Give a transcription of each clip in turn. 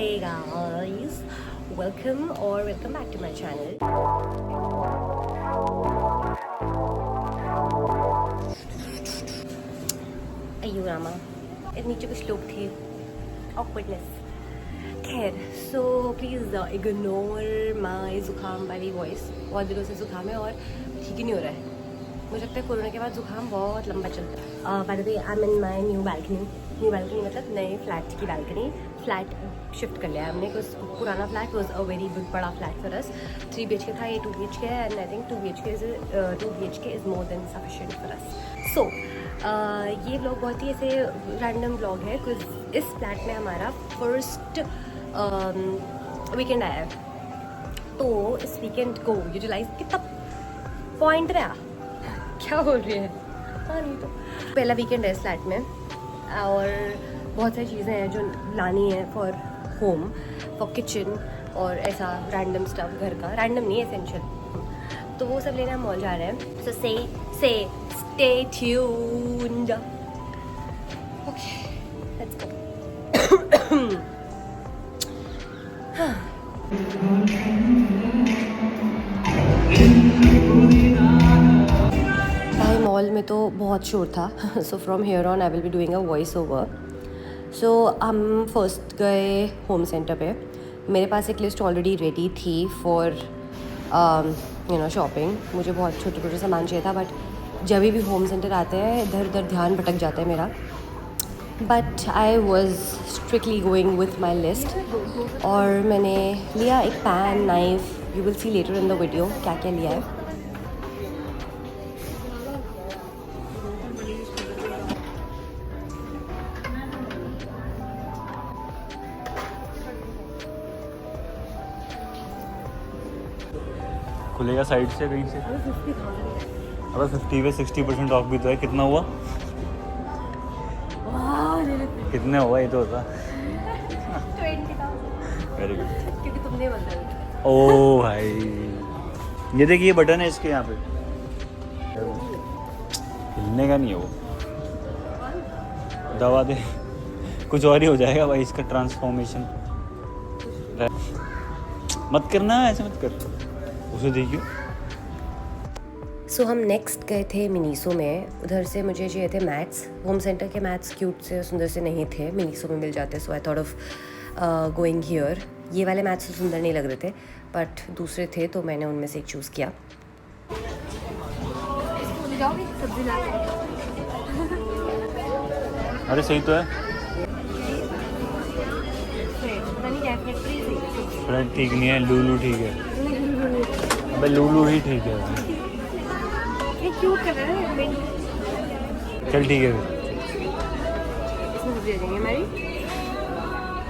Hey guys, welcome back to my channel. अयो रामा, नीचे कुछ लोग थे, awkwardness. खैर, so please ignore my जुकाम वाली वॉइस. बहुत दिनों से जुकाम है और ठीक ही नहीं हो रहा है. मुझे लगता है कोरोना के बाद जुकाम बहुत लंबा चलता है. By the way, I am in my new balcony मतलब नए फ्लैट की बैल्कनी. फ्लैट शिफ्ट कर लिया है हमने, बिकॉज पुराना flat was a very big बड़ा फ्लैट फॉर अस. 3 BHK था, ये 2 BHK है, and I think 2 BHK is more than sufficient for us. So ये व्लॉग बहुत ही ऐसे रैंडम व्लॉग है, बिकॉज इस फ्लैट में हमारा फर्स्ट वीकेंड आया है. तो इस वीकेंड को यूटिलाइज कितना पॉइंट रहा, क्या बोल रही है. हाँ, नहीं तो पहला वीकेंड है इस फ्लैट में, और बहुत सारी चीज़ें हैं जो लानी है फॉर होम, फॉर किचन और ऐसा रैंडम स्टफ घर का. रैंडम नहीं, एसेंशियल. तो वो सब लेने हम मॉल जा रहे हैं. सो से stay tuned. Okay, let's go. Mall में तो बहुत शोर था. So from here on I will be doing a voice over. So हम फर्स्ट गए होम सेंटर पे. मेरे पास एक लिस्ट ऑलरेडी रेडी थी फॉर शॉपिंग. मुझे बहुत छोटे छोटे सामान चाहिए था, बट जब भी होम सेंटर आते हैं इधर उधर ध्यान भटक जाता है मेरा. But I was strictly going with my list. और मैंने लिया एक pan, knife. You will see later in the video क्या क्या लिया है. खुलेगा साइड से कहीं से. अबे 50 पे 60% ऑफ भी तो है. कितना हुआ? कितने हुआ ये तो होता. 20,000. Very good. क्योंकि तुमने बताया. ओ भाई, ये देखिए बटन है इसके यहाँ पे. हिलने का नहीं है वो. दबा दे, कुछ और ही हो जाएगा भाई इसका ट्रांसफॉर्मेशन. मत करना, ऐसे मत कर. उसे देखियो. सो हम नेक्स्ट गए थे मिनीसो में. उधर से मुझे चाहिए थे मैट्स. होम सेंटर के मैट्स क्यूट से सुंदर से नहीं थे, मिनीसो में मिल जाते. So I thought of going here. ये वाले मैट्स तो सुंदर नहीं लग रहे थे, बट दूसरे थे, तो मैंने उनमें से एक चूज़ किया. अरे सही तो है. फ्रेंड ठीक नहीं है, लूलू ठीक है. अबे लूलू ही ठीक है. ये क्यूट कलर है. चल ठीक है फिर. इसमें दे देंगे हमारी.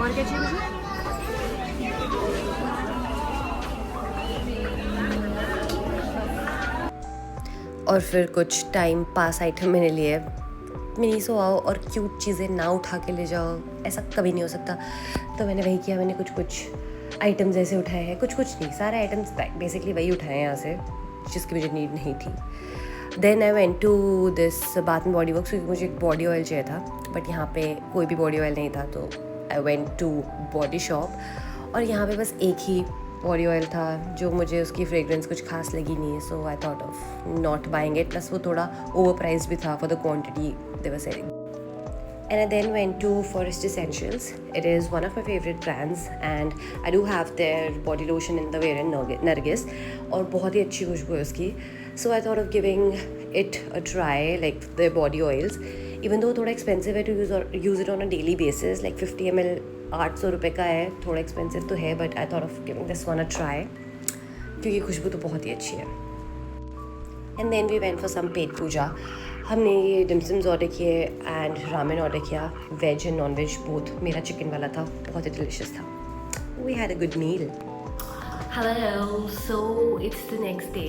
और क्या चाहिए मुझे? और फिर कुछ टाइम पास आइटम मैंने लिए. मिनीसो आओ और क्यूट चीज़ें ना उठा के ले जाओ, ऐसा कभी नहीं हो सकता. तो मैंने वही किया. मैंने कुछ आइटम्स ऐसे उठाए हैं, कुछ नहीं, सारे आइटम्स बेसिकली वही उठाए हैं यहाँ से जिसकी मुझे नीड नहीं थी. Then I went to this Bath and Body Works, क्योंकि मुझे एक बॉडी ऑयल चाहिए था, बट यहाँ पे कोई भी बॉडी ऑयल नहीं था. तो I went to Body Shop, और यहाँ पे बस एक ही बॉडी ऑयल था जो मुझे उसकी फ्रेगरेंस कुछ खास लगी नहीं. So I thought of not buying it. Plus वो थोड़ा ओवर प्राइस भी था for the quantity they were selling. And I then went to Forest Essentials. It is one of my favorite brands, and I do have their body lotion in the variant Nargis, और बहुत ही अच्छी खुशबू है उसकी. So I thought of giving it a try, like their body oils. Even though थोड़ा expensive है to use it on a daily basis, like 50 ml 800 रुपये का है, थोड़ा expensive तो है, but I thought of giving this one a try, क्योंकि खुशबू तो बहुत ही अच्छी है. And then we went for some पेट पूजा. हमने ये डिमसम्स ऑर्डर किए एंड रामेन ऑर्डर किया. Veg and non veg both. मेरा चिकन वाला था, बहुत ही डिलिशियस था. We had a good meal. Hello, so it's the next day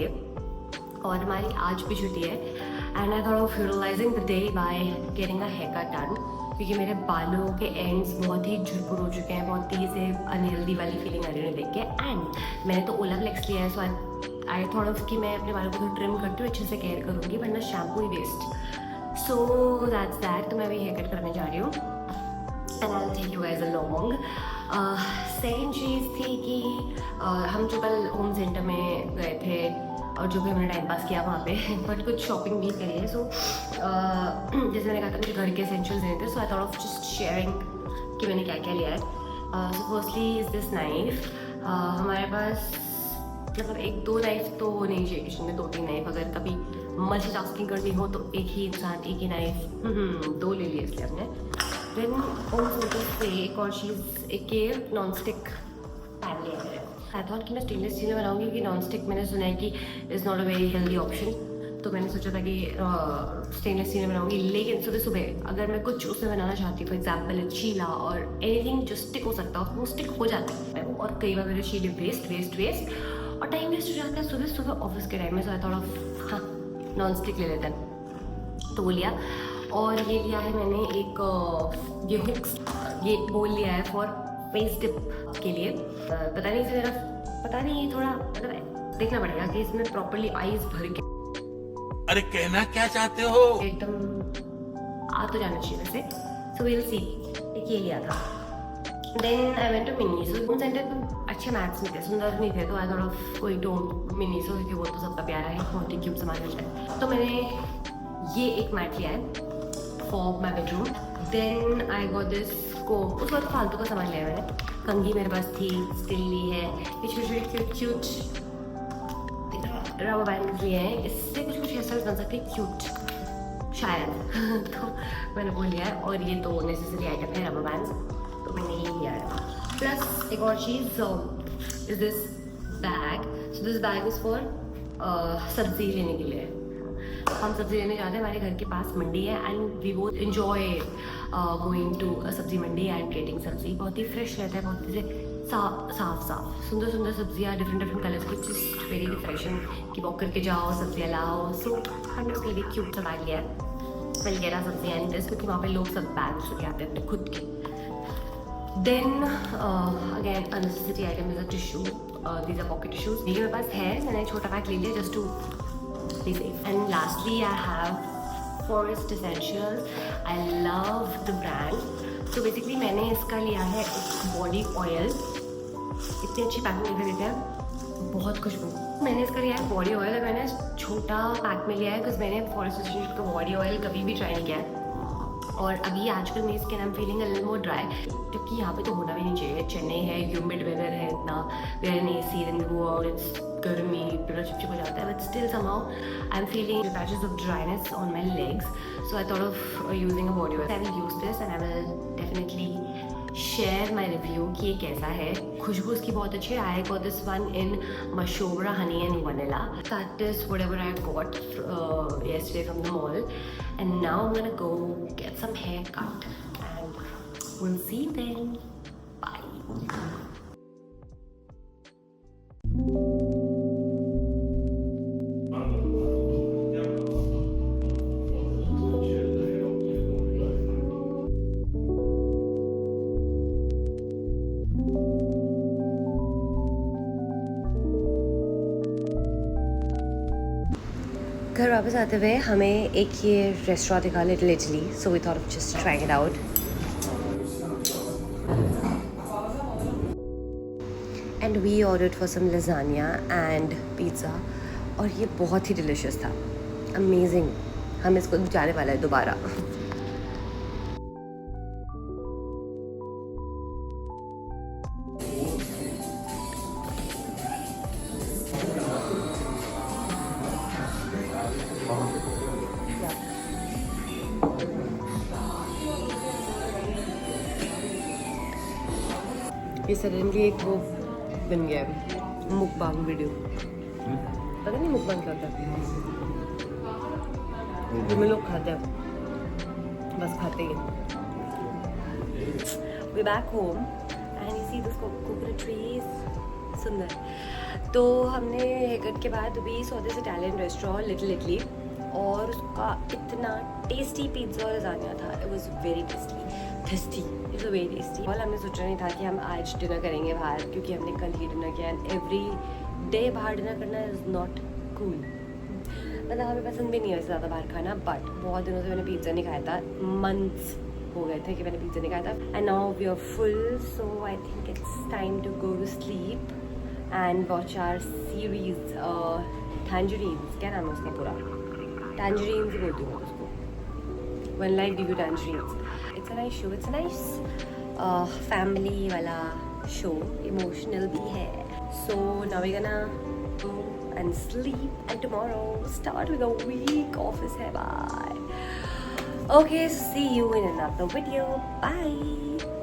और हमारी आज भी छुट्टी है. And I thought of utilising the day by getting a hair cut done, क्योंकि मेरे बालों के एंड्स बहुत ही झुरपुर हो चुके हैं. बहुत तेज़ से अनहेल्दी वाली फीलिंग आ रही है देख के. एंड मैंने तो ओला फ्लेक्स लिया है, सो आई थॉट ऑफ कि मैं अपने बालों को ट्रिम करती हूँ, अच्छे से केयर करूँगी, वरना शैम्पू ही वेस्ट. So that's that. तो मैं अभी हेयर कट करने जा रही हूँ, and I will take you guys along. Second चीज़ थी कि हम जो कल होम सेंटर में गए थे और जो भी हमने टाइम पास किया वहाँ पे बट कुछ शॉपिंग भी करी है। सो जैसे मैंने कहा था मुझे घर के एसेंशियल्स लेने थे, so I thought of just sharing कि मैंने क्या क्या लिया है। So firstly is this knife. हमारे पास मतलब 1-2 नाइफ तो नहीं चाहिए किचन में, 2-3 नाइफ। अगर कभी मल्टीटास्किंग करनी हो तो एक ही इंसान एक ही नाइफ 2 ले लिए इसलिए हमने। देन होम सेंटर से एक और चीज़, एक नॉन स्टिक पैन लिया है। आई थॉट कि मैं स्टेनलेस स्टील में बनाऊंगी कि नॉन स्टिक मैंने सुना है कि is not a very healthy option, तो मैंने सोचा था कि स्टेनलेस स्टील में बनाऊंगी। लेकिन सुबह सुबह अगर मैं कुछ उसमें बनाना चाहती हूँ, फॉर एग्जाम्पल चीला और एनीथिंग जो स्टिक हो सकता है वो स्टिक हो जाता है। और कई बार मेरे चीले वेस्ट और टाइम वेस्ट हो जाता है सुबह सुबह ऑफिस के टाइम में। सो आई थॉट ऑफ हाँ नॉन स्टिक ले लेते हैं, तो वो लिया। और ये लिया है मैंने एक ये हुक्स, ये बोल लिया है फॉर फेस टिप के लिए। पता नहीं मेरा पता नहीं, थोड़ा मतलब देखना पड़ेगा कि इसमें प्रॉपरली आईज भर के, अरे कहना क्या चाहते हो, एकदम आ तो जाना चाहिए वैसे। सो विल सी, एक ये लिया था। Then I went to Miniso. Home Centre में अच्छे मैट्स नहीं थे, सुंदर नहीं थे, तो आई थॉट ऑफ कोई टू मिनीसो, क्योंकि वो तो सबका प्यारा है, बहुत ही क्यूट सामान मिलता है। तो मैंने ये एक मैट लिया है for my bedroom. Then I got this comb. उसके बाद फालतू का सामान लिया मैंने। कंघी मेरे पास थी, स्टिल ली है। ये छोटे क्यूट रबर बैंड लिए हैं, इससे कुछ हेयर स्टाइल्स बन सकते हैं क्यूट शायद तो मैंने वो लिया है। और ये तो नेसेसरी आइटम है रबर बैंड, तो मैंने ये लिया है। प्लस एक और चीज़ is this bag. So this bag is for सब्जी लेने के लिए। हम सब्जी लेने जाते हैं, हमारे घर के पास मंडी है and we both enjoy going to sabzi mandi and getting सब्जी। बहुत ही फ्रेश रहता है, बहुत ही साफ सुंदर सब्जियाँ, डिफरेंट कलर्स की, जस्ट वेरी रिफ्रेशिंग कि वॉक करके जाओ सब्जियाँ लाओ। सो हमने उसके लिए क्यूट सा बैग लिया है, वगैरह सब्जियाँ एंड दिस, क्योंकि वहाँ पे लोग सब बैग्स लेके आते हैं अपने खुद के। Then again unnecessary item is a tissue, these are pocket tissues. ये मेरे पास है, मैंने छोटा बैग ले लिया just to be safe. And lastly I have Forest Essentials. I love the brand. तो बेसिकली मैंने इसका लिया है एक बॉडी ऑयल। इतनी अच्छी पैकिंग देते हैं, बहुत खुशबू। मैंने इसका लिया है बॉडी ऑयल, और मैंने छोटा पैक में लिया है बिकॉज मैंने फॉरेस्ट एसेंशियल का बॉडी ऑयल कभी भी ट्राई नहीं किया है। और अभी आजकल मेरी skin I am feeling a little more dry, क्योंकि यहाँ पे तो होना भी नहीं चाहिए। चेन्नई है, ह्यूमिड वेदर है इतना, we are in AC, then we go out, it's garmi, पूरा चिपचिप हो जाता है, but still somehow I am feeling patches of dryness on my legs. So I thought of using a body oil. I will use this and I will definitely share my review कि ये कैसा है। खुशबू उसकी बहुत अच्छी है। I got this one in Mashobra honey and vanilla. That is whatever I got yesterday from the mall, and now I'm gonna go get some hair cut and we'll see then. Bye. घर वापस आते हुए हमें एक ये restaurant दिखा, Little Italy, so we thought of just trying it out. And we ordered for some lasagna and pizza, और ये बहुत ही डिलिशियस था, अमेजिंग। हम इसको जाने वाला है दोबारा। ये सडनली एक वो बन गया है मुकबांग वीडियो। पता नहीं मुकबांग क्या होता है, जिसमें लोग खाते हैं, बस खाते ही। We back home and you see this coconut trees, सुंदर। तो हमने हेयर के बाद we saw this Italian restaurant Little Italy, और उसका इतना टेस्टी पिज़्ज़ा और लजानिया था। It was very tasty, it's very tasty. और हमने सोचा नहीं था कि हम आज डिनर करेंगे बाहर, क्योंकि हमने कल ही डिनर किया एंड एवरी डे बाहर डिनर करना इज़ नॉट कूल। मतलब हमें पसंद भी नहीं है ज़्यादा बाहर खाना, बट बहुत दिनों से मैंने पिज़्ज़ा नहीं खाया था, मंथ्स हो गए थे कि मैंने पिज्ज़ा नहीं खाया था. And now we are full, so I think it's time to go to sleep and watch our series Tangerines. क्या नाम है उसका पूरा? टैंजरीन्स ही बोलती हूँ मैं उसको. One Life Give You Tangerines. It's a nice show. It's a nice family वाला show. Emotional भी है. So now we're gonna go and sleep, and tomorrow start with a week. Office है. Bye. Okay, see you in another video. Bye.